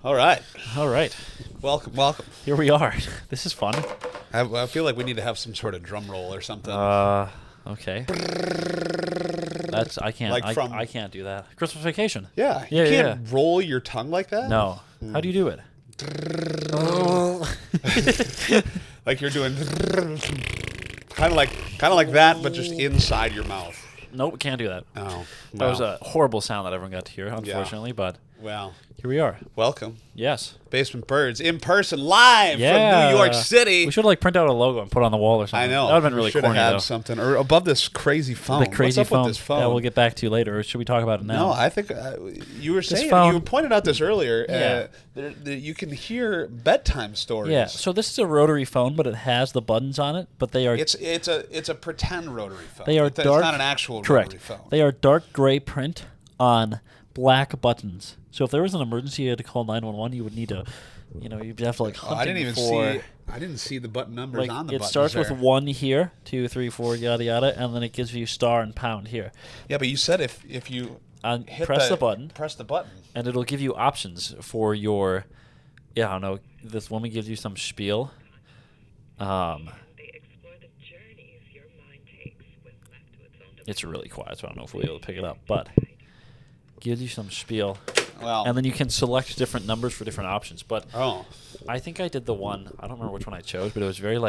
All right. All right. Welcome. Here we are. This is fun. I feel like we need to have some sort of drum roll or something. Okay. I can't. Like I can't do that. Christmas Vacation. Yeah. Yeah, You can't roll your tongue like that? No. How do you do it? Like you're doing kind of like that, but just inside your mouth. Nope, can't do that. Oh. That was a horrible sound that everyone got to hear, unfortunately, but Well, here we are. welcome. Yes. Basement Birds in person live from Yeah. New York City. We should print out a logo and put it on the wall or something. I know. That would have been We really should have corny, had though. something or above this crazy phone. The crazy What's up phone. with this phone? Yeah, we'll get back to later. Or should we talk about it now? No, I think you were saying phone- you pointed out this earlier. Yeah. You can hear bedtime stories. Yeah, so this is a rotary phone, but it has the buttons on it, but they are It's a pretend rotary phone. They are It's dark. not an actual correct. rotary phone. They are dark gray print on black buttons. So if there was an emergency you had to call 911, you would need to, you'd have to hunt I didn't even for, see. I didn't see the button numbers on the it buttons starts there. with 1 here, 2, 3, 4, yada yada, and then it gives you star and pound here. Yeah, but you said if you hit press the button, press the button, and it'll give you options for your. Yeah, I don't know. This woman gives you some spiel. It's really quiet, so I don't know if we'll be able to pick it up, but gives you some spiel. well, And then you can select different numbers for different options. But oh, I think I did the one, I don't remember which one I chose, but it was very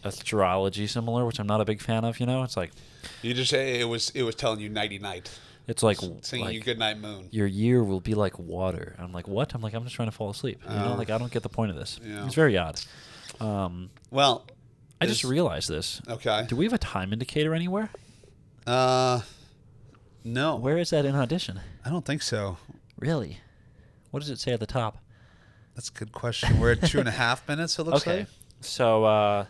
astrology similar, which I'm not a big fan of, It's like you just say it was telling you nighty night, it's like singing you good night moon. your year will be like water. I'm like, what? I'm just trying to fall asleep. I don't get the point of this. Yeah. It's very odd. Well, I just realized this. okay. Do we have a time indicator anywhere? No, Where is that in Audition? I don't think so. Really? What does it say at the top? That's a good question. We're at 2.5 minutes. It looks Okay. like. So, all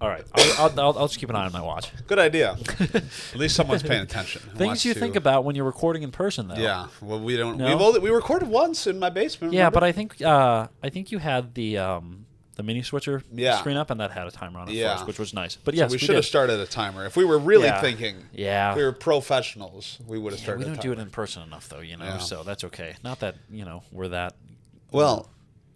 right. I'll just keep an eye on my watch. Good idea. At least someone's paying attention. who Things wants you to- think about when you're recording in person, though. Yeah. Well, we don't. No? We recorded once in my basement. Yeah, remember? but I think you had the mini switcher screen up, and that had a timer on it Yeah. first, which was nice. But yes, we should have did. started a timer. If we were really Yeah. thinking, Yeah. if we were professionals, we would have Yeah, started. we a don't timer. do it in person enough, though. Yeah. So that's okay. Not that we're that Well,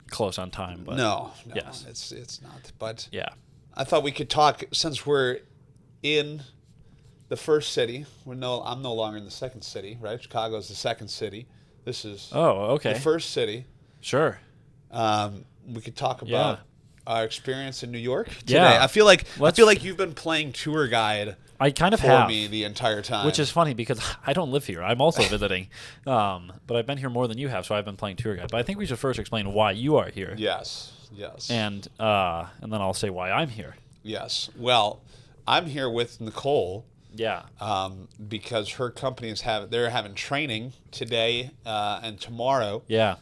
close on time, but no, yes. it's not. But yeah. I thought we could talk since we're in the first city. I'm no longer in the second city, right? Chicago's the second city. This is Oh, okay. the first city. Sure. We could talk about Yeah. our experience in New York today. Yeah. I feel like Let's- you've been playing tour guide I kind of for have. me the entire time, Which is funny because I don't live here. I'm also visiting. But I've been here more than you have, so I've been playing tour guide. But I think we should first explain why you are here. yes. And then I'll say why I'm here. Yes. Well, I'm here with Nicole Yeah. because her company they're having training today and tomorrow. Yeah.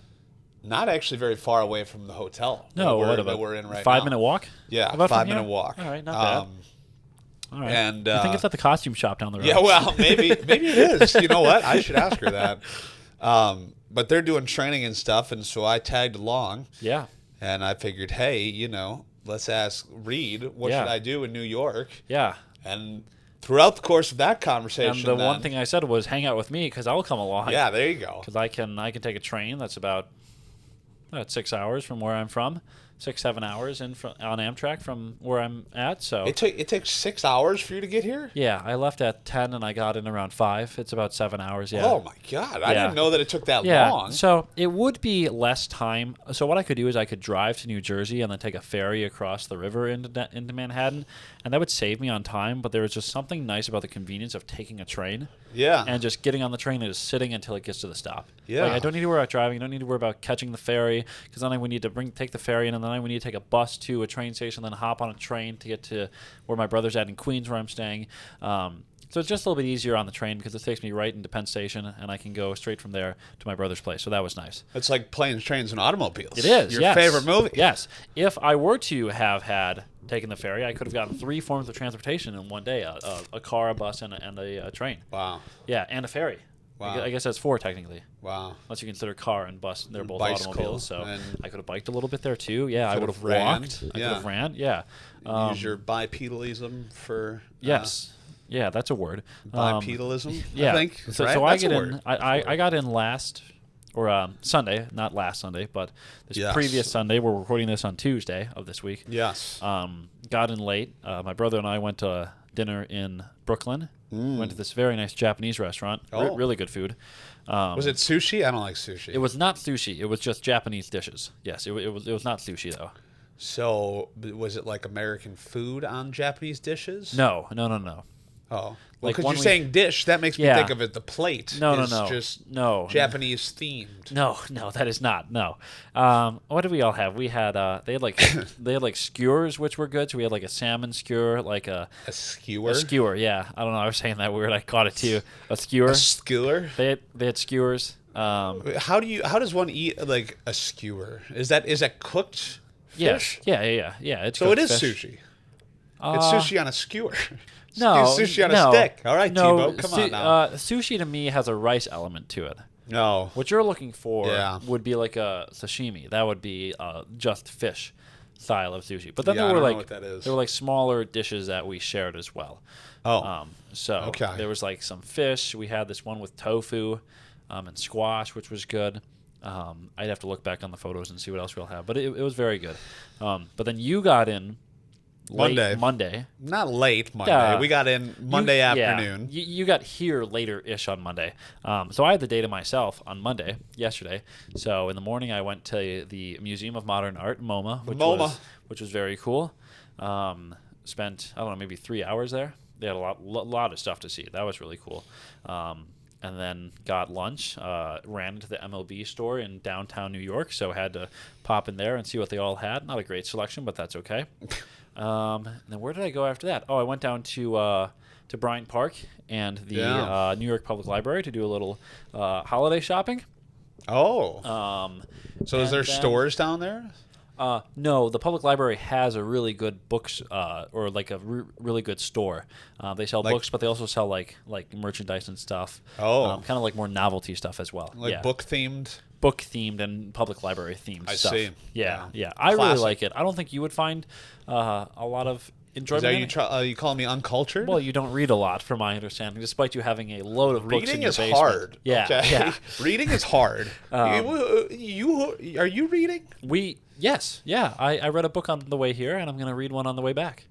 Not actually very far away from the hotel. No, what that about we're in right 5 now. minute walk? Yeah, About from 5-minute here? walk. All right, not bad. All right. And I think it's at the costume shop down the road. yeah, well, maybe it is. You know what? I should ask her that. But they're doing training and stuff, and so I tagged along. Yeah. And I figured, hey, let's ask Reid, what Yeah. should I do in New York? Yeah. And throughout the course of that conversation, And the one thing I said was hang out with me because I'll come along. yeah, there you go. Because I can take a train that's about 6 hours from where I'm from, 6-7 hours on Amtrak from where I'm at. So It takes 6 hours for you to get here? yeah, I left at 10 and I got in around 5. It's about 7 hours. Yeah. Oh my God! I Yeah. didn't know that it took that Yeah, long. so it would be less time. So what I could do is I could drive to New Jersey and then take a ferry across the river into Manhattan, and that would save me on time. But there was just something nice about the convenience of taking a train Yeah. and just getting on the train and just sitting until it gets to the stop. Yeah. Like, I don't need to worry about driving. I don't need to worry about catching the ferry because then I would need to take the ferry and then I would need to take a bus to a train station, then hop on a train to get to where my brother's at in Queens, where I'm staying. So it's just a little bit easier on the train because it takes me right into Penn Station, and I can go straight from there to my brother's place. So that was nice. It's like planes, trains, and automobiles. It is. Your yes. favorite movie? Yes. If I were to have had taken the ferry, I could have gotten 3 forms of transportation in one day: a car, a bus, and a train. Wow. Yeah, and a ferry. Wow. I guess that's 4 technically. Wow. Unless you consider car and bus, they're both Bicycle, automobiles. So and I could have biked a little bit there too. Yeah, I could would have have ran, walked. I yeah. could have ran. Yeah. Use your bipedalism for Yes. Yeah, that's a word. bipedalism. Yeah. I think. So, right? so I That's get a in. word. I got in last Sunday, not last Sunday, but this Yes. previous Sunday. We're recording this on Tuesday of this week. Yes. Got in late. My brother and I went to dinner in Brooklyn. Went to this very nice Japanese restaurant. Oh. Really good food. Was it sushi? I don't like sushi. It was not sushi. It was just Japanese dishes. Yes, it was not sushi though. So, was it like American food on Japanese dishes? No. Oh. Well, Like because one you're we- saying dish, that makes me Yeah. think of it. The plate No, is no. just No. Japanese themed. No, that is not. No. What did we all have? We had they had like skewers, which were good. So we had like a salmon skewer, like A skewer? a skewer. Yeah, I don't know. I was saying that weird. I caught it too. A skewer. A skewer? They had skewers. How does one eat like a skewer? Is that cooked fish? Yes. Yeah. It's So it cooked is fish. sushi. It's sushi on a skewer. No, Sushi on no, a stick. All right, no, Tebow, come on now. Sushi to me has a rice element to it. No. What you're looking for Yeah. would be like a sashimi. That would be just fish style of sushi. But then Yeah, there I were don't know like what that is. there were like smaller dishes that we shared as well. Oh. So Okay. there was like some fish. We had this one with tofu and squash, which was good. I'd have to look back on the photos and see what else we'll have, but it was very good. But then you got in late Monday. Not late Monday. Yeah. We got in Monday afternoon. You got here later-ish on Monday. So I had the day to myself on Monday, yesterday. So in the morning, I went to the Museum of Modern Art, MoMA, which was very cool. Spent, I don't know, maybe 3 hours there. They had a lot of stuff to see. That was really cool. And then got lunch, ran into the MLB store in downtown New York, so had to pop in there and see what they all had. Not a great selection, but that's okay. And then where did I go after that? Oh, I went down to Bryant Park and the New York Public Library to do a little holiday shopping. Oh. So is there stores down there? No, the public library has a really good books or like a really good store. They sell books, but they also sell like merchandise and stuff. Oh. Kind of like more novelty stuff as well. Like book themed? Book themed and public library themed stuff. I see. Yeah. I really like it. I don't think you would find a lot of enjoyment. Are you calling me uncultured? Well, you don't read a lot, from my understanding, despite you having a load of books in Reading your is basement. hard. Yeah, Okay? yeah. Reading is hard. Are you reading? Yes. I read a book on the way here, and I'm going to read one on the way back.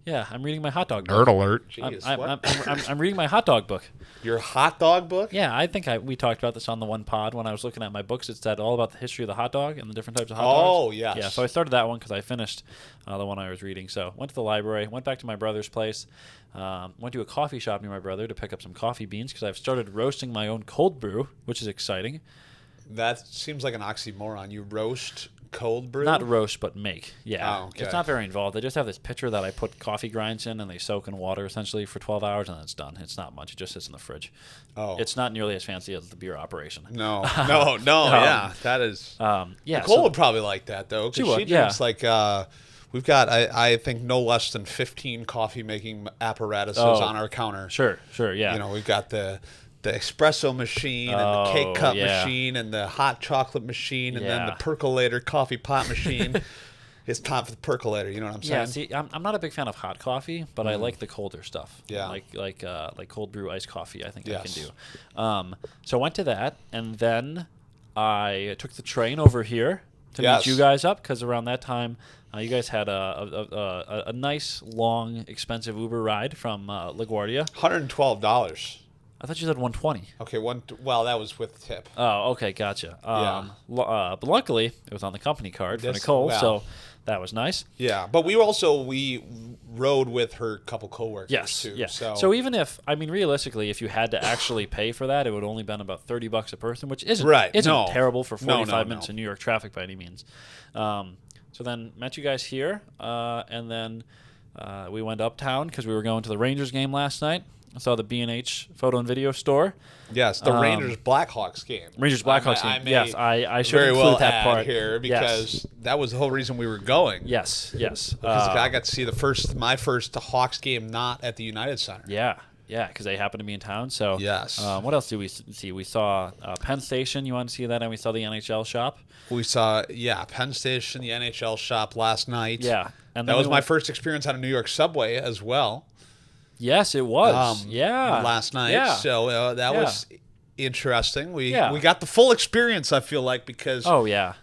Yeah, I'm reading my hot dog book. alert. Jeez, I'm reading my hot dog book. Your hot dog book? Yeah, I think we talked about this on the one pod when I was looking at my books. It said all about the history of the hot dog and the different types of hot dogs. Oh, yes. Yeah, so I started that one because I finished the one I was reading. So went to the library, went back to my brother's place, went to a coffee shop near my brother to pick up some coffee beans because I've started roasting my own cold brew, which is exciting. That seems like an oxymoron. You roast cold brew? Not roast, but make. Yeah. Oh, okay. It's not very involved. I just have this pitcher that I put coffee grinds in, and they soak in water essentially for 12 hours, and then it's done. It's not much. It just sits in the fridge. Oh. It's not nearly as fancy as the beer operation. No. Yeah, that is. Yeah. Nicole would probably like that though, She because would, she drinks like. We've got, I think, no less than 15 coffee making apparatuses on our counter. Sure, yeah. You know, we've got the espresso machine and the cake cup machine and the hot chocolate machine and then the percolator coffee pot machine. It's time for the percolator. You know what I'm saying? Yeah. See, I'm not a big fan of hot coffee, but I like the colder stuff. Yeah. Like cold brew iced coffee. I think I can do. So I went to that, and then I took the train over here to meet you guys up because around that time. You guys had a nice, long, expensive Uber ride from LaGuardia. $112. I thought you said 120. Okay, well, that was with tip. Oh, okay, gotcha. But luckily, it was on the company card for Nicole, so that was nice. Yeah, but we rode with her couple coworkers too. Yeah. So even if, realistically, if you had to actually pay for that, it would only been about $30 a person, which isn't terrible for 45 minutes in New York traffic by any means. So then met you guys here, and then we went uptown because we were going to the Rangers game last night. I saw the B&H photo and video store. Yes, the Rangers Blackhawks game. Rangers Blackhawks game. Yes, I should very include well that part here because that was the whole reason we were going. Yes. Because I got to see my first Hawks game not at the United Center. Yeah, because they happened to be in town. So yes. What else did we see? We saw Penn Station. You want to see that? And we saw the NHL shop. We saw Penn Station, the NHL shop last night. Yeah, and that was my first experience on a New York subway as well. Yes, it was. Last night. Yeah. So that was interesting. We got the full experience, I feel like, because I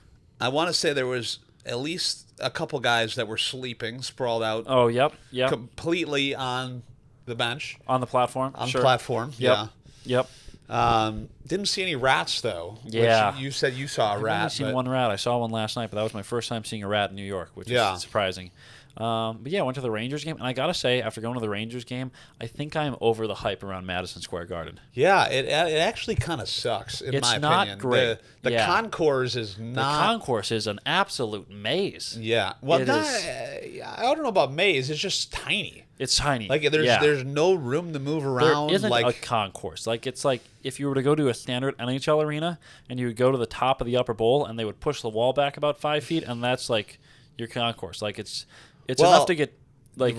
want to say there was at least a couple guys that were sleeping, sprawled out. Oh, yep. Completely on the bench. On the platform. On the platform, Yep. Didn't see any rats, though. Yeah. Which you said you saw a rat. I've only seen one rat. I saw one last night, but that was my first time seeing a rat in New York, which is surprising. But yeah, I went to the Rangers game, and I gotta say, after going to the Rangers game, I think I'm over the hype around Madison Square Garden. Yeah, it actually kind of sucks, in my opinion. It's not great. The concourse is not... The concourse is an absolute maze. Yeah. Well, I don't know about maze. It's just tiny. It's tiny. Like, there's no room to move around. There isn't a concourse. Like, it's like if you were to go to a standard NHL arena, and you would go to the top of the upper bowl, and they would push the wall back about 5 feet, and that's, like, your concourse. Like, it's enough to get, like,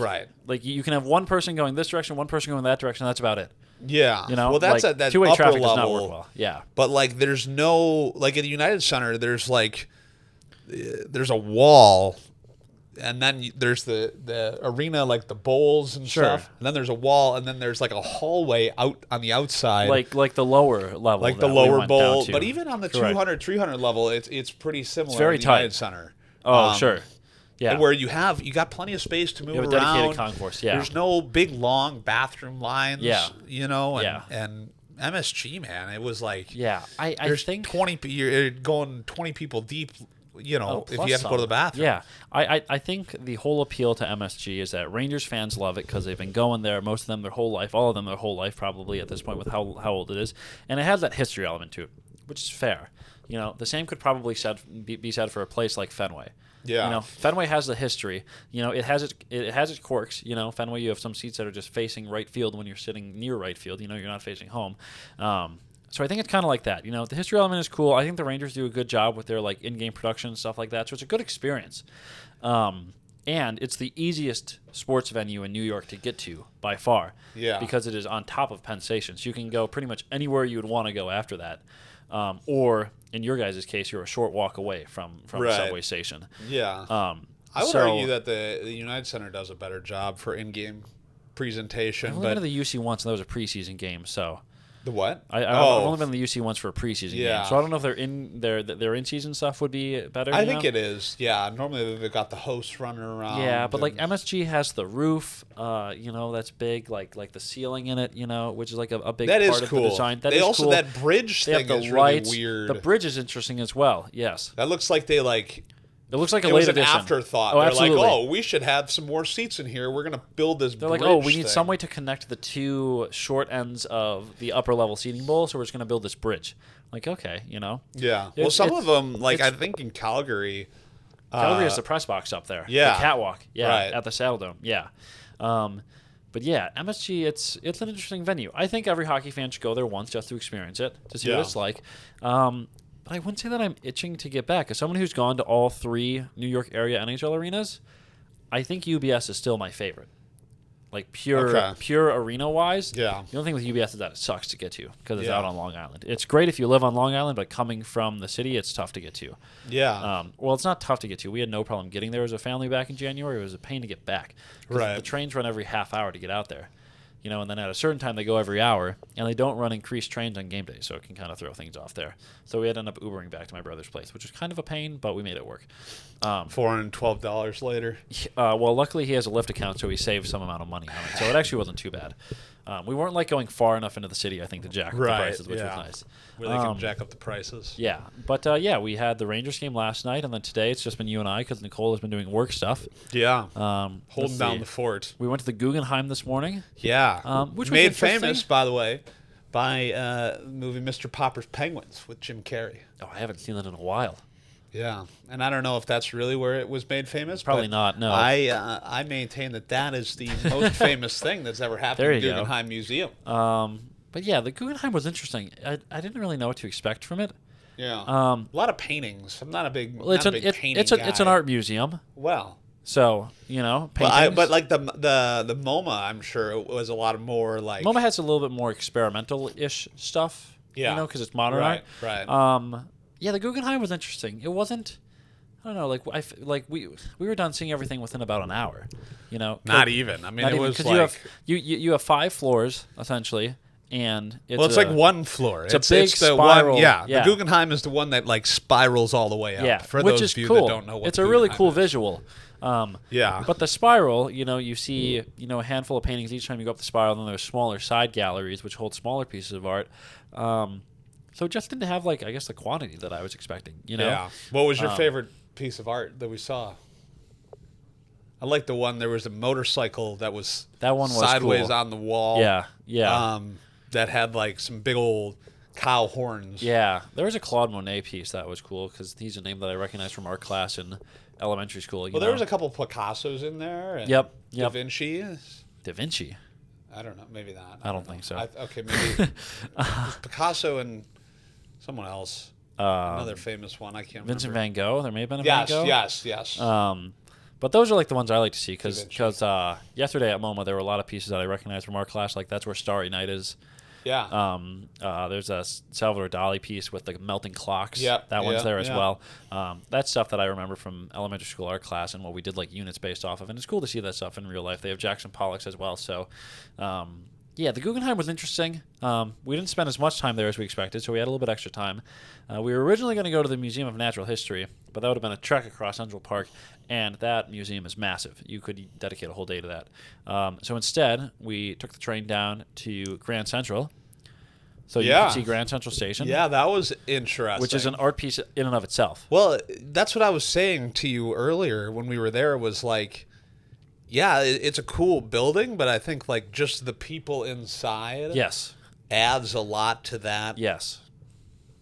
like you can have one person going this direction, one person going that direction. That's about it. Yeah. You know, well, that's like, that two-way upper traffic level. does not work well. Yeah. But like, there's no, like at the United Center, there's like, there's a wall, and then there's the arena, like the bowls and stuff, and then there's a wall, and then there's like a hallway out on the outside, like the lower level, like the lower bowl. But even on the 200, 300 level, it's pretty similar. It's very to the tight. United Center. Oh, sure. Yeah. Where you got plenty of space to move around. You have a dedicated concourse, There's no big, long bathroom lines, you know, and MSG, man, it was like... Yeah, I think... You're going 20 people deep, you know, if you have to go to the bathroom. Yeah, I think the whole appeal to MSG is that Rangers fans love it because they've been going there, most of them their whole life, all of them their whole life probably at this point with how old it is. And it has that history element to it, which is fair. You know, the same could probably be said for a place like Fenway. Yeah. You know, Fenway has the history. You know, it has its quirks. You know, Fenway, you have some seats that are just facing right field when you're sitting near right field. You know, you're not facing home. So I think it's kind of like that. You know, the history element is cool. I think the Rangers do a good job with their like in-game production and stuff like that. So it's a good experience. And it's the easiest sports venue in New York to get to by far. Yeah. Because it is on top of Penn Station. So you can go pretty much anywhere you would want to go after that. Or in your guys' case, you're a short walk away from the subway station. Yeah. I would argue that the United Center does a better job for in-game presentation. I've only been to the UC once, and that was a preseason game. So the what? I've only been to the UC once for a preseason game. So I don't know if their in-season stuff would be better. I think it is. Yeah. Normally they've got the hosts running around. Yeah, but like MSG has the roof, you know, that's big, like the ceiling in it, you know, which is like a big part of the design. That is cool. That bridge thing is really weird. The bridge is interesting as well. Yes. That looks like they like. It looks like a late edition. It was an afterthought. Oh, They're absolutely. like, oh, we should have some more seats in here. We're going to build this They're bridge like, oh, we need thing. some way to connect the two short ends of the upper level seating bowl, so we're just going to build this bridge. Like, okay, you know. Yeah. Well, some of them, like I think in Calgary. Calgary has the press box up there. Yeah. The catwalk. Yeah. Right. At the Saddle Dome. Yeah. But yeah, MSG, it's an interesting venue. I think every hockey fan should go there once just to experience it, to see what it's like. But I wouldn't say that I'm itching to get back. As someone who's gone to all 3 New York area NHL arenas, I think UBS is still my favorite. Like pure arena wise. Yeah. The only thing with UBS is that it sucks to get to because it's out on Long Island. It's great if you live on Long Island, but coming from the city, it's tough to get to. Yeah. Well, it's not tough to get to. We had no problem getting there as a family back in January. It was a pain to get back. Right. The trains run every half hour to get out there. You know, and then at a certain time they go every hour, and they don't run increased trains on game day, so it can kind of throw things off there. So we had to end up Ubering back to my brother's place, which was kind of a pain, but we made it work. $412 later. Well, luckily he has a Lyft account, so he saved some amount of money on it. So it actually wasn't too bad. We weren't like going far enough into the city, I think, to jack up the prices, which was nice. Where they can jack up the prices. Yeah, but we had the Rangers game last night, and then today it's just been you and I because Nicole has been doing work stuff. Yeah, holding down the fort. We went to the Guggenheim this morning. Yeah, which made was famous, by the way, by the movie Mr. Popper's Penguins with Jim Carrey. Oh, I haven't seen that in a while. Yeah, and I don't know if that's really where it was made famous. Probably not. No, I maintain that is the most famous thing that's ever happened in the Guggenheim Museum. But yeah, the Guggenheim was interesting. I didn't really know what to expect from it. Yeah, a lot of paintings. I'm not a big. Well, it's an art museum. Well. So, you know, paintings. But like the MoMA, I'm sure it was a lot more like. MoMA has a little bit more experimental-ish stuff. Yeah. You know, because it's modern art. Right. Yeah, the Guggenheim was interesting. It wasn't. I don't know. We were done seeing everything within about an hour. You know. Not even. I mean, it was like you have 5 floors essentially, and it's like one floor. It's a big the spiral. One, yeah, the Guggenheim is the one that like spirals all the way up. Yeah, for which those is of you cool. that don't know what it's the a really Guggenheim cool is. visual. Yeah. But the spiral, you see, a handful of paintings each time you go up the spiral, and then there's smaller side galleries which hold smaller pieces of art. So it just didn't have like I guess the quantity that I was expecting. Yeah. What was your favorite piece of art that we saw? I like the one. There was a motorcycle that was sideways cool. on the wall. Yeah. That had like some big old cow horns. Yeah, there was a Claude Monet piece that was cool because he's a name that I recognized from art class in elementary school. There was a couple Picassos in there. And Yep. Da Vinci. Da Vinci. I don't know. Maybe not. I don't think so. Okay, maybe Picasso and someone else. Another famous one. I can't remember. Vincent Van Gogh. There may have been a Van Gogh. Yes. But those are like the ones I like to see because yesterday at MoMA there were a lot of pieces that I recognized from art class. Like that's where Starry Night is. Yeah. There's a Salvador Dali piece with the melting clocks. Yeah. That one's there as well. That's stuff that I remember from elementary school art class and what we did like units based off of. And it's cool to see that stuff in real life. They have Jackson Pollocks as well. So, the Guggenheim was interesting. We didn't spend as much time there as we expected, so we had a little bit extra time. We were originally going to go to the Museum of Natural History, but that would have been a trek across Central Park, and that museum is massive. You could dedicate a whole day to that. So instead, we took the train down to Grand Central. So you can see Grand Central Station. Yeah, that was interesting. Which is an art piece in and of itself. Well, that's what I was saying to you earlier when we were there was like, yeah, it's a cool building, but I think like just the people inside adds a lot to that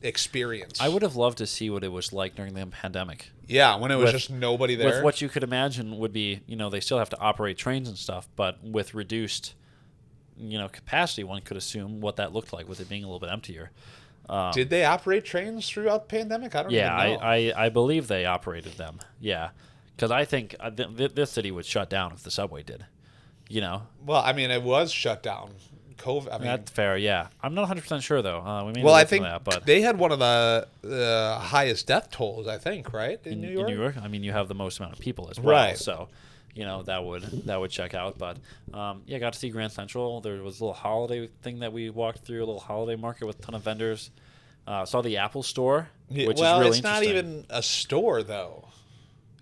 experience. I would have loved to see what it was like during the pandemic. Yeah, when it was just nobody there. With what you could imagine would be, they still have to operate trains and stuff, but with reduced capacity, one could assume what that looked like with it being a little bit emptier. Did they operate trains throughout the pandemic? I don't even know. I believe they operated them. Yeah, because I think this city would shut down if the subway did. Well, I mean, it was shut down. COVID. I mean, that's fair. Yeah, I'm not 100% sure though. I think they had one of the highest death tolls. I think, right, in New York. In New York, I mean, you have the most amount of people as well. Right. So. That would check out. But, got to see Grand Central. There was a little holiday thing that we walked through, a little holiday market with a ton of vendors. Saw the Apple store, which is really interesting. It's not even a store, though.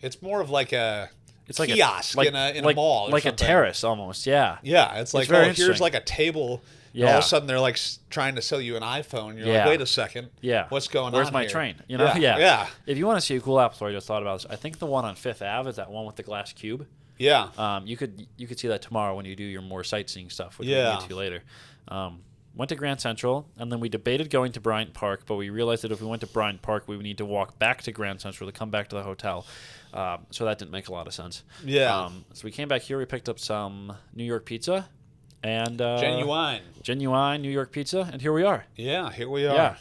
It's more of like a kiosk in a mall or like something. A terrace almost, yeah. Yeah, it's like, here's like a table. Yeah. All of a sudden, they're like trying to sell you an iPhone. You're like, wait a second. Yeah. What's going on Where's my here? train? Yeah. If you want to see a cool Apple store, I just thought about this. I think the one on Fifth Ave is that one with the glass cube. Yeah. You could see that tomorrow when you do your more sightseeing stuff, which we'll get to later. Went to Grand Central, and then we debated going to Bryant Park, but we realized that if we went to Bryant Park, we would need to walk back to Grand Central to come back to the hotel. So that didn't make a lot of sense. Yeah. So we came back here. We picked up some New York pizza. And genuine New York pizza, and here we are. Yeah, here we are.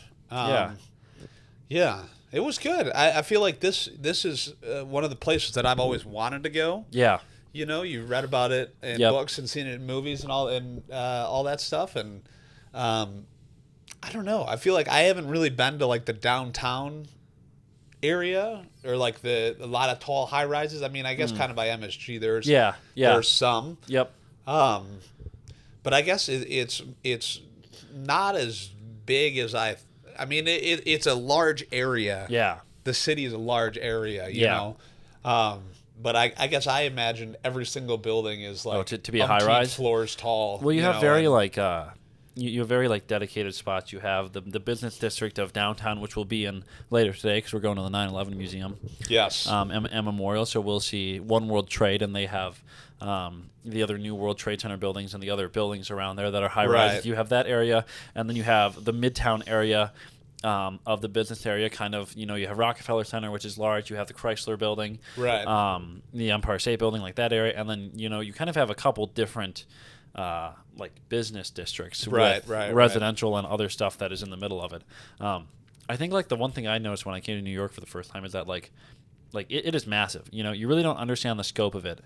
Yeah. It was good. I feel like this is one of the places that I've always wanted to go. Yeah. You read about it in books and seen it in movies and all that stuff, and I don't know. I feel like I haven't really been to like the downtown area or like a lot of tall high rises. I mean, I guess kind of by MSG there's some. Yep. But I guess it's not as big as I mean, it's a large area. Yeah. The city is a large area, you know. But I guess I imagine every single building is like to be a high rise, floors tall. Well, you have very you have very dedicated spots. You have the business district of downtown, which we'll be in later today because we're going to the 9/11 museum. Yes. And Memorial, so we'll see One World Trade, and they have the other new World Trade Center buildings and the other buildings around there that are high rises. You have that area, and then you have the Midtown area. Of the business area, kind of, you have Rockefeller Center, which is large. You have the Chrysler Building, right? The Empire State Building, like that area, and then you kind of have a couple different like business districts, with residential and other stuff that is in the middle of it. I think like the one thing I noticed when I came to New York for the first time is that like it is massive. You really don't understand the scope of it.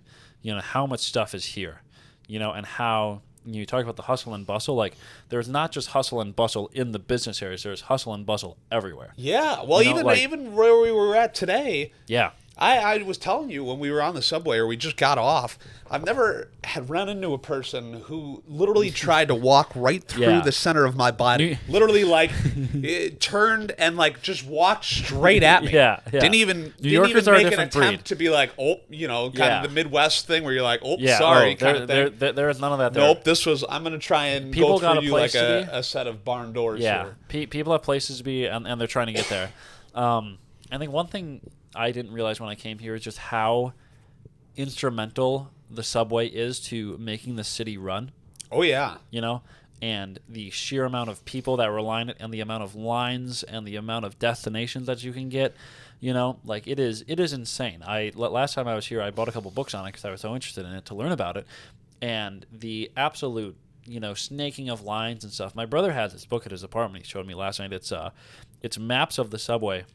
How much stuff is here, and how. You talk about the hustle and bustle. Like, there's not just hustle and bustle in the business areas. There's hustle and bustle everywhere. Yeah. Well, even where we were at today. Yeah. I was telling you when we were on the subway or we just got off, I've never had run into a person who literally tried to walk right through the center of my body. Literally, like, it turned and, like, just walked straight at me. Yeah. Didn't even Yorkers are a make an different attempt breed. to be like, oh, kind of the Midwest thing where you're like, oh, Yeah. sorry, Oh, kind of thing. there is none of that there. Nope, this was, I'm going to try and People go got through a you place like to a set of barn doors Yeah. here. People have places to be, and they're trying to get there. I think one thing I didn't realize when I came here is just how instrumental the subway is to making the city run. Oh, yeah. And the sheer amount of people that rely on it and the amount of lines and the amount of destinations that you can get, like it is insane. Last time I was here, I bought a couple books on it because I was so interested in it to learn about it. And the absolute, snaking of lines and stuff. My brother has this book at his apartment. He showed me last night. It's maps of the subway,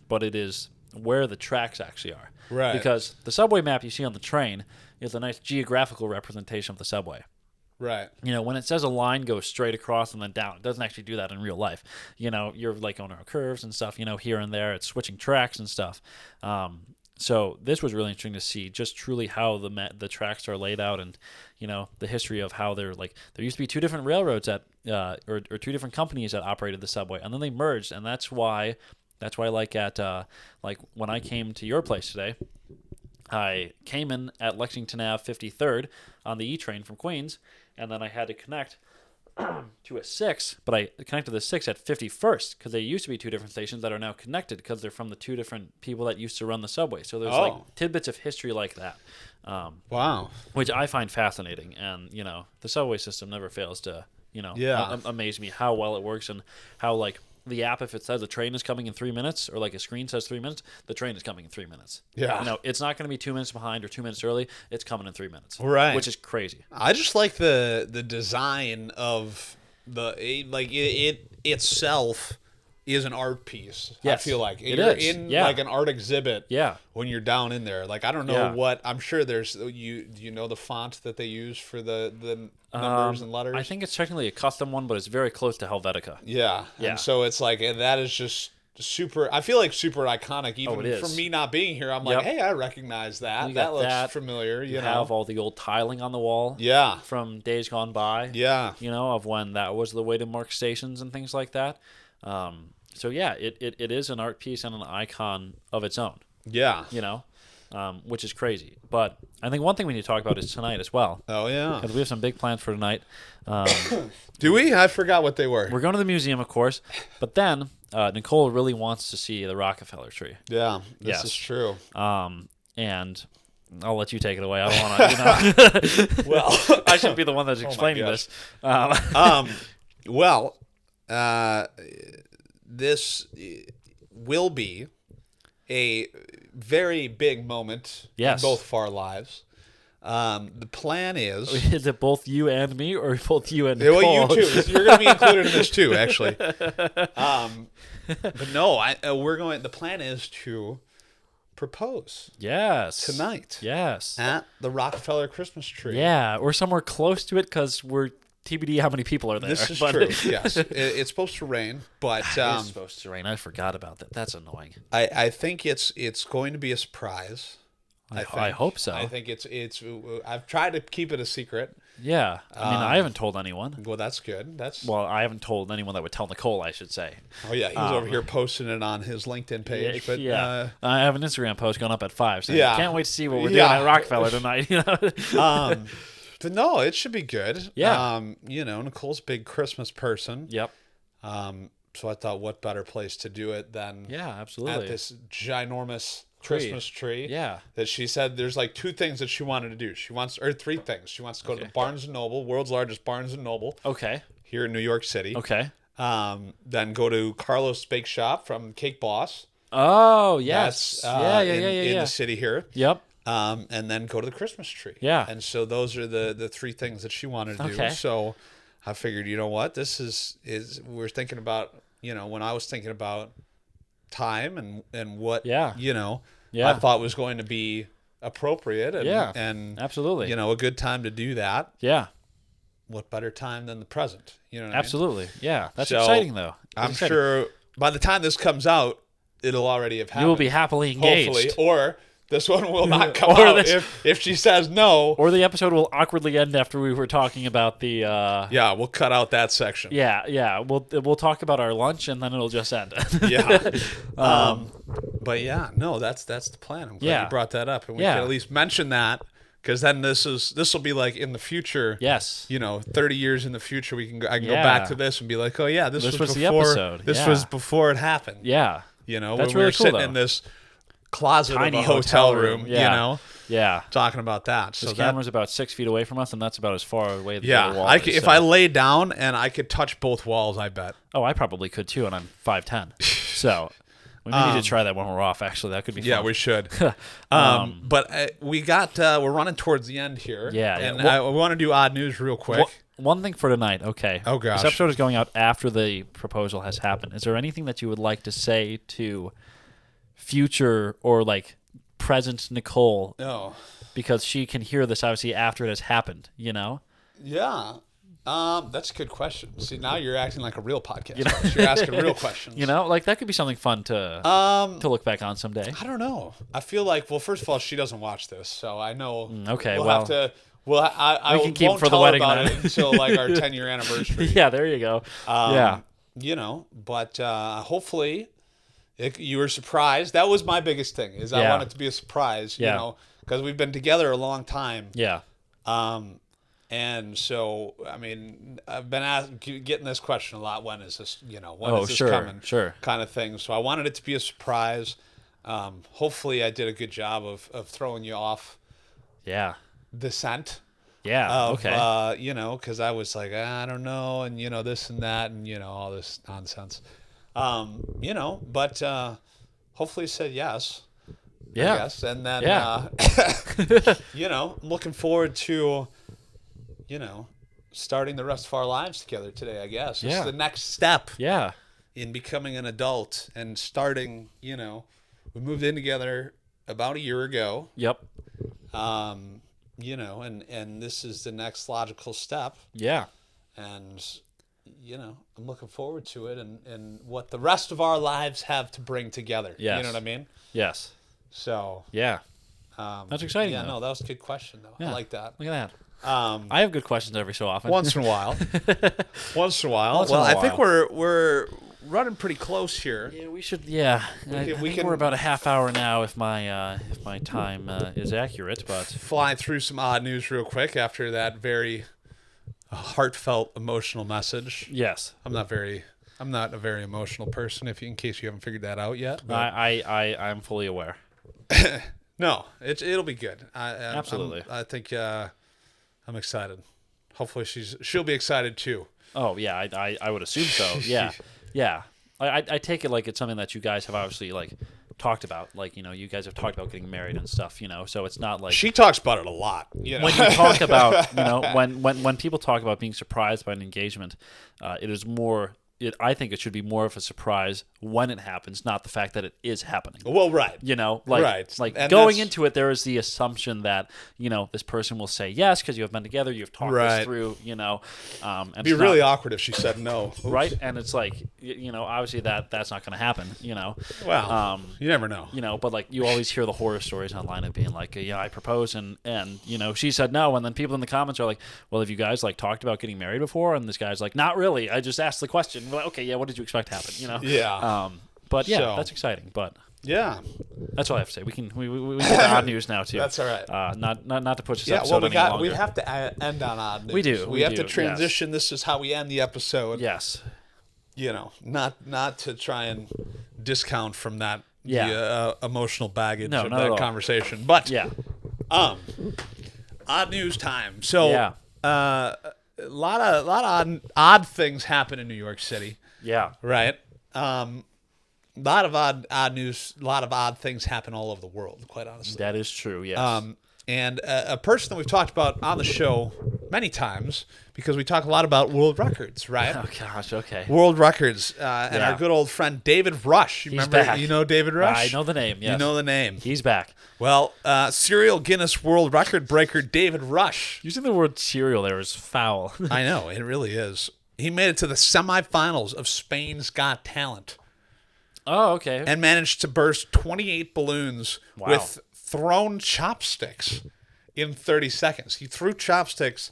but it is where the tracks actually are. Right. Because the subway map you see on the train is a nice geographical representation of the subway. Right. When it says a line goes straight across and then down, it doesn't actually do that in real life. You're like on curves and stuff, here and there. It's switching tracks and stuff. So this was really interesting to see just truly how the tracks are laid out and, the history of how there used to be two different railroads or two different companies that operated the subway, and then they merged, and that's why like when I came to your place today, I came in at Lexington Ave 53rd on the E train from Queens, and then I had to connect to a 6, but I connected the 6 at 51st because they used to be two different stations that are now connected because they're from the two different people that used to run the subway. So there's like tidbits of history like that. Wow. Which I find fascinating, and the subway system never fails to amaze me how well it works and how like the app, if it says a train is coming in 3 minutes, or like a screen says 3 minutes, the train is coming in 3 minutes. Yeah. It's not going to be 2 minutes behind or 2 minutes early. It's coming in 3 minutes. Right. Which is crazy. I just like the design of it itself is an art piece. Yes, I feel like it you're is. in Yeah. like an art exhibit. Yeah. When you're down in there, like I don't know Yeah. what I'm sure there's you know the font that they use for the numbers and letters. I think it's technically a custom one, but it's very close to Helvetica. Yeah. Yeah. And so it's like that is just super. I feel like super iconic. Even it is. for me not being here, I'm Yep. like, hey, I recognize that. You That got looks that. familiar. You know. have all the old tiling on the wall. Yeah. From days gone by. Yeah. Of when that was the way to mark stations and things like that. So yeah, it is an art piece and an icon of its own. Yeah. Which is crazy. But I think one thing we need to talk about is tonight as well. Oh yeah. Because we have some big plans for tonight. Do we? I forgot what they were. We're going to the museum, of course, but then Nicole really wants to see the Rockefeller tree. Yeah, this Yes. is true. And I'll let you take it away. I don't want to. Well, I should be the one that's explaining this. Well, this will be a very big moment Yes. in both of our lives. The plan is... Is it both you and me, or both you and Nicole? Well, you too. You're going to be included in this too, actually. But no, we're going... The plan is to propose Yes. tonight Yes. at the Rockefeller Christmas tree. Yeah, or somewhere close to it because we're TBD how many people are there. This is but true. Yes, it's supposed to rain, but it's supposed to rain. I forgot about that. That's annoying. I think it's going to be a surprise. I hope so. I think it's. I've tried to keep it a secret. Yeah, I mean, I haven't told anyone. Well, that's good. Well, I haven't told anyone that would tell Nicole, I should say. Oh yeah, he's over here posting it on his LinkedIn page. But yeah, I have an Instagram post going up at 5. So yeah, I can't wait to see what we're doing at Rockefeller tonight. But no, it should be good. Yeah. Nicole's a big Christmas person. Yep. So I thought, what better place to do it than absolutely at this ginormous Christmas tree. Yeah. That she said there's like 2 things that she wanted to do. Or 3 things. She wants to go to the Barnes and Noble, world's largest Barnes and Noble. Okay. Here in New York City. Okay. Then go to Carlos Bake Shop from Cake Boss. Oh yes. That's in the city here. Yep. And then go to the Christmas tree. Yeah. And so those are the 3 things that she wanted to do. So I figured, you know what, this is we're thinking about, when I was thinking about time and what, I thought was going to be appropriate. And absolutely. A good time to do that. Yeah. What better time than the present? You know what absolutely. I mean? Yeah. That's so exciting though. I'm sure by the time this comes out, it'll already have happened. You will be happily engaged. Hopefully, or this one will not come out if she says no. Or the episode will awkwardly end after we were talking about the. Yeah, we'll cut out that section. Yeah. We'll talk about our lunch and then it'll just end. Yeah. But yeah, no, that's the plan. I'm glad you brought that up, and we can at least mention that. Because then this will be like in the future. Yes. 30 years in the future, I can go back to this and be like, oh yeah, this was before the episode. This was before it happened. Yeah. When That's we really were cool, sitting though. in this closet Tiny of a hotel room, Yeah. talking about that. This camera's about 6 feet away from us, and that's about as far away as the wall is. If I lay down and I could touch both walls, I bet. Oh, I probably could too, and I'm 5'10". So we may need to try that when we're off. Actually, that could be fun. Yeah, we should. But we're running towards the end here. Yeah. And I want to do odd news real quick. One thing for tonight, okay. Oh, gosh. This episode is going out after the proposal has happened. Is there anything that you would like to say to future or present Nicole? No. Because she can hear this obviously after it has happened, Yeah. That's a good question. See, now you're acting like a real podcast host. You're asking real questions. That could be something fun to look back on someday. I don't know. I feel like, well, first of all, she doesn't watch this, so I know. Okay, we'll have to. Well, I can keep won't for the tell wedding about then. it until our 10-year anniversary. Yeah, there you go. But hopefully, you were surprised. That was my biggest thing. I want it to be a surprise. Because we've been together a long time. Yeah. And so, I mean, I've been getting this question a lot. When is this? When is this coming? Sure. Kind of thing. So I wanted it to be a surprise. Hopefully, I did a good job of throwing you off. Yeah. The scent. Yeah. Okay. Because I was like, I don't know, and this and that, and all this nonsense. But hopefully, it said yes. Yeah. I guess. And then, yeah. I'm looking forward to, starting the rest of our lives together today, I guess. It's the next step in becoming an adult and starting, we moved in together about a year ago. Yep. And this is the next logical step. Yeah. And, I'm looking forward to it and what the rest of our lives have to bring together. Yes. You know what I mean? Yes. So. Yeah. That's exciting. Yeah, though. No, that was a good question, though. Yeah. I like that. Look at that. I have good questions every so often. Once in a while. I think we're running pretty close here. Yeah, we should. Yeah, I think we're about a half hour now, if my time is accurate. But fly through some odd news real quick after that very heartfelt, emotional message. Yes, I'm not a very emotional person. In case you haven't figured that out yet. I'm fully aware. No, it'll be good. Absolutely. I think I'm excited. Hopefully she'll be excited too. Oh yeah, I would assume so. Yeah, yeah. I take it like it's something that you guys have obviously talked about. You guys have talked about getting married and stuff. So it's not like she talks about it a lot. When you talk about when people talk about being surprised by an engagement, it is more. I think it should be more of a surprise when it happens, not the fact that it is happening. Well, right. And going into it, there is the assumption that, this person will say yes because you have been together, you've talked this through, and it'd be really awkward if she said no. Oops. Right? And it's obviously that's not going to happen, Well, you never know. But you always hear the horror stories online of being I proposed and she said no, and then people in the comments are like, well, have you guys talked about getting married before? And this guy's like, not really. I just asked the question. We're like, okay, yeah, what did you expect to happen? Yeah. But yeah, that's exciting. But yeah, that's all I have to say. We get the odd news now too. That's all right. Not to push this episode any longer. We have to end on odd news. We do. We have to transition. Yes. This is how we end the episode. Yes. Not to try and discount from that emotional baggage of that conversation, but odd news time. So a lot of odd things happen in New York City. Yeah. Right. A lot of odd news. A lot of odd things happen all over the world. Quite honestly. That is true. Yes. And a person that we've talked about on the show many times because we talk a lot about world records, right? Oh gosh. Okay. World records, and our good old friend David Rush. You remember? Back. You know David Rush? I know the name. Yes. You know the name. He's back. Well, serial Guinness World Record breaker David Rush. Using the word serial there is foul. I know, it really is. He made it to the semifinals of Spain's Got Talent. Oh, okay. and managed to burst 28 balloons with thrown chopsticks in 30 seconds. He threw chopsticks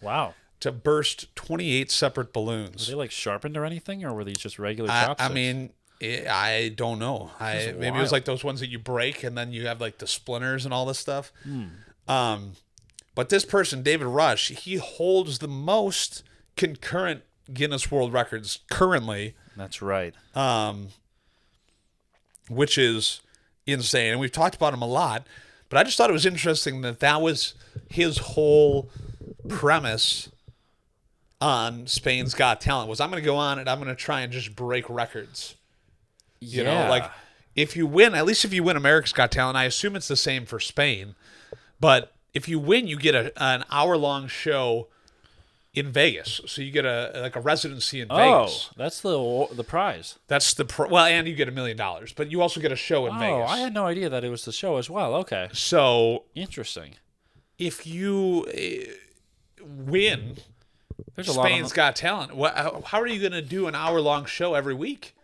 to burst 28 separate balloons. Were they like sharpened or anything, or were these just regular chopsticks? I mean, I don't know. Maybe it was like those ones that you break and then you have like the splinters and all this stuff. But this person, David Rush, he holds the most concurrent Guinness World Records currently. That's right. Which is insane. And we've talked about him a lot, but I just thought it was interesting that was his whole premise on Spain's Got Talent was, I'm going to go on and I'm going to try and just break records. You know, like if you win, at least if you win America's Got Talent, I assume it's the same for Spain, but if you win, you get an hour-long show in Vegas. So you get a residency in Vegas. Oh, that's the prize. That's well, and you get $1 million, but you also get a show in Vegas. Oh, I had no idea that it was the show as well. Okay. So interesting. If you win Spain's Got Talent, how are you going to do an hour-long show every week?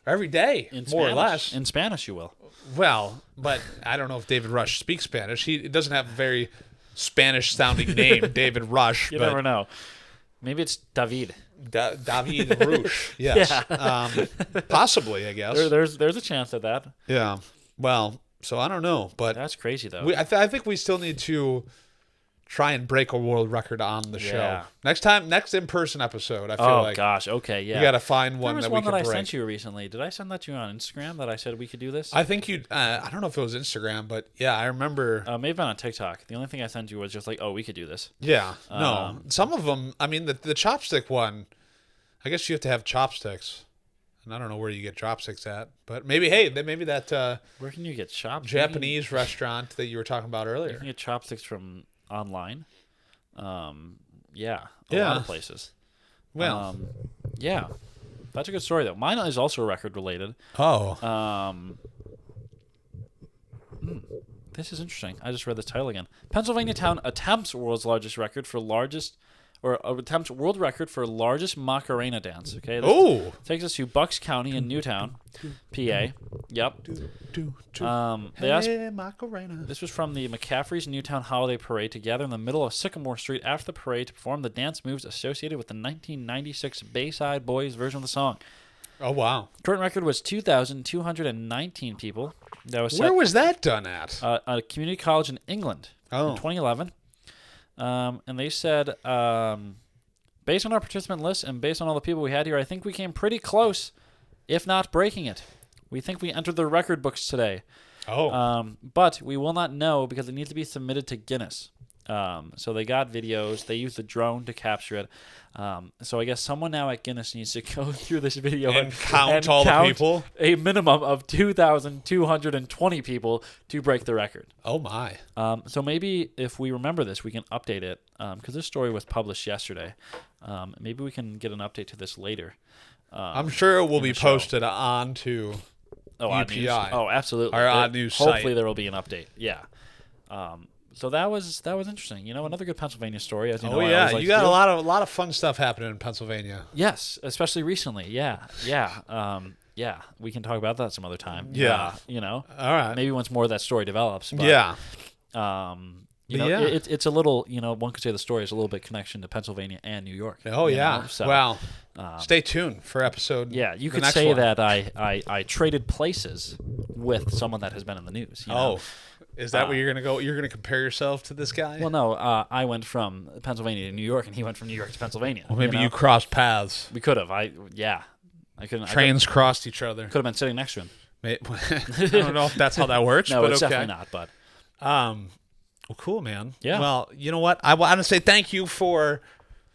Every day, more or less. In Spanish, you will. Well, but I don't know if David Rush speaks Spanish. He doesn't have a very Spanish-sounding name, David Rush. You never know. Maybe it's David. David Rush. Yes. Yeah. Possibly, I guess. There's a chance of that. Yeah. Well, so I don't know, but that's crazy though. I think we still need to try and break a world record on the show. Next in-person episode, I feel like. Oh, gosh. Okay, yeah. We got to find one that we can break. There was one that I sent you recently. Did I send that to you on Instagram that I said we could do this? I think you, I don't know if it was Instagram, but yeah, I remember. Maybe on TikTok. The only thing I sent you was just like, oh, we could do this. Yeah. No. Some of them, I mean, the chopstick one, I guess you have to have chopsticks. And I don't know where you get chopsticks at, but maybe that where can you get chopsticks? Japanese restaurant that you were talking about earlier. You can get chopsticks from online. A lot of places. Well, yeah, that's a good story though. Mine is also record related. This is interesting. I just read this title again. Pennsylvania town attempts world record for largest Macarena dance. Okay. This takes us to Bucks County in Newtown, PA. Yep. Macarena. This was from the McCaffrey's Newtown Holiday Parade to gather in the middle of Sycamore Street after the parade to perform the dance moves associated with the 1996 Bayside Boys version of the song. Oh, wow. Current record was 2,219 people. Where was that done at? A community college in England in 2011. And they said, based on our participant list and based on all the people we had here, I think we came pretty close, if not breaking it. We think we entered the record books today. But we will not know because it needs to be submitted to Guinness. So they got videos. They used the drone to capture it. So I guess someone now at Guinness needs to go through this video and count all the people. A minimum of 2,220 people to break the record. Oh my! So maybe if we remember this, we can update it because this story was published yesterday. Maybe we can get an update to this later. I'm sure it will be posted onto UPI. Oh, absolutely. Our odd news hopefully site. there will be an update. Yeah. So that was interesting. You know, another good Pennsylvania story. As you know, yeah, you got a lot of fun stuff happening in Pennsylvania. Yes, especially recently. Yeah. We can talk about that some other time. Yeah, all right. Maybe once more of that story develops. But, it's a little. One could say the story is a little bit connection to Pennsylvania and New York. Oh yeah. So, well, stay tuned for episode. Yeah, you could say that I traded places with someone that has been in the news. Is that where you're going to go? You're going to compare yourself to this guy? Well, no. I went from Pennsylvania to New York, and he went from New York to Pennsylvania. Well, maybe you crossed paths. We could have. I couldn't. Trains crossed each other. Could have been sitting next to him. I don't know if that's how that works. No, but it's okay. definitely not. But well, cool, man. Yeah. Well, you know what? I want to say thank you for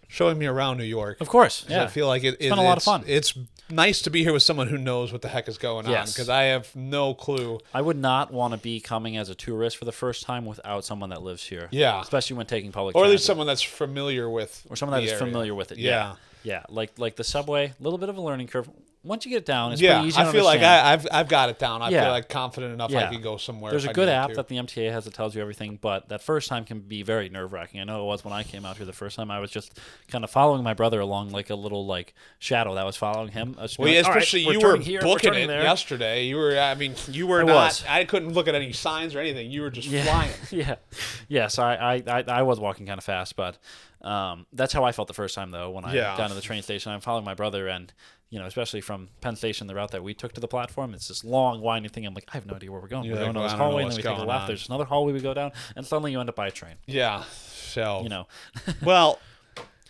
showing me around New York. Of course. Yeah. I feel like it's been a lot of fun. It's nice to be here with someone who knows what the heck is going on because I have no clue. I would not want to be coming as a tourist for the first time without someone that lives here. Yeah. Especially when taking public transit. Or at least transit. someone that's familiar with Or someone that is area. familiar with it. Yeah. Yeah. Like the subway, a little bit of a learning curve. once you get it down, it's Yeah, pretty easy I to feel like understand. I've got it down. I Yeah. feel like confident enough I can go somewhere. There's if a I good need app to. that the MTA has that tells you everything, but that first time can be very nerve-wracking. I know it was when I came out here the first time. I was just kind of following my brother along like a little like shadow that was following him. I was just Well, being yeah, like, "All right, especially we're you were turning here, we're booking turning it there." yesterday. You were, I mean, you were I not. was. I couldn't look at any signs or anything. You were just flying. Yeah. So I was walking kind of fast, but that's how I felt the first time though when I got to the train station. I'm following my brother, and especially from Penn Station, the route that we took to the platform, it's this long winding thing. I'm like, I have no idea where we're going. We're going down this hallway, and then we take a left. There's another hallway we go down, and suddenly you end up by a train. Yeah. So Well,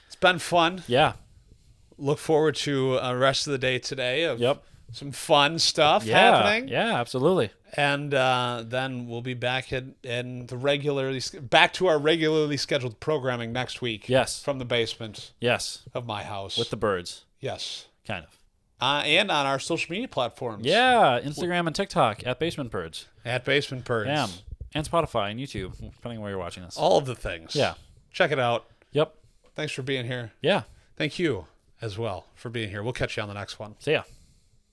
it's been fun. Yeah. Look forward to the rest of the day today of some fun stuff happening. Yeah, absolutely. And then we'll be back in back to our regularly scheduled programming next week. Yes. From the basement. Yes. Of my house. With the birds. Yes. Kind of. And on our social media platforms. Yeah, Instagram and TikTok at Basement Birds. At Basement Birds. Yeah. And Spotify and YouTube, depending on where you're watching this. All of the things. Yeah. Check it out. Yep. Thanks for being here. Yeah. Thank you as well for being here. We'll catch you on the next one. See ya.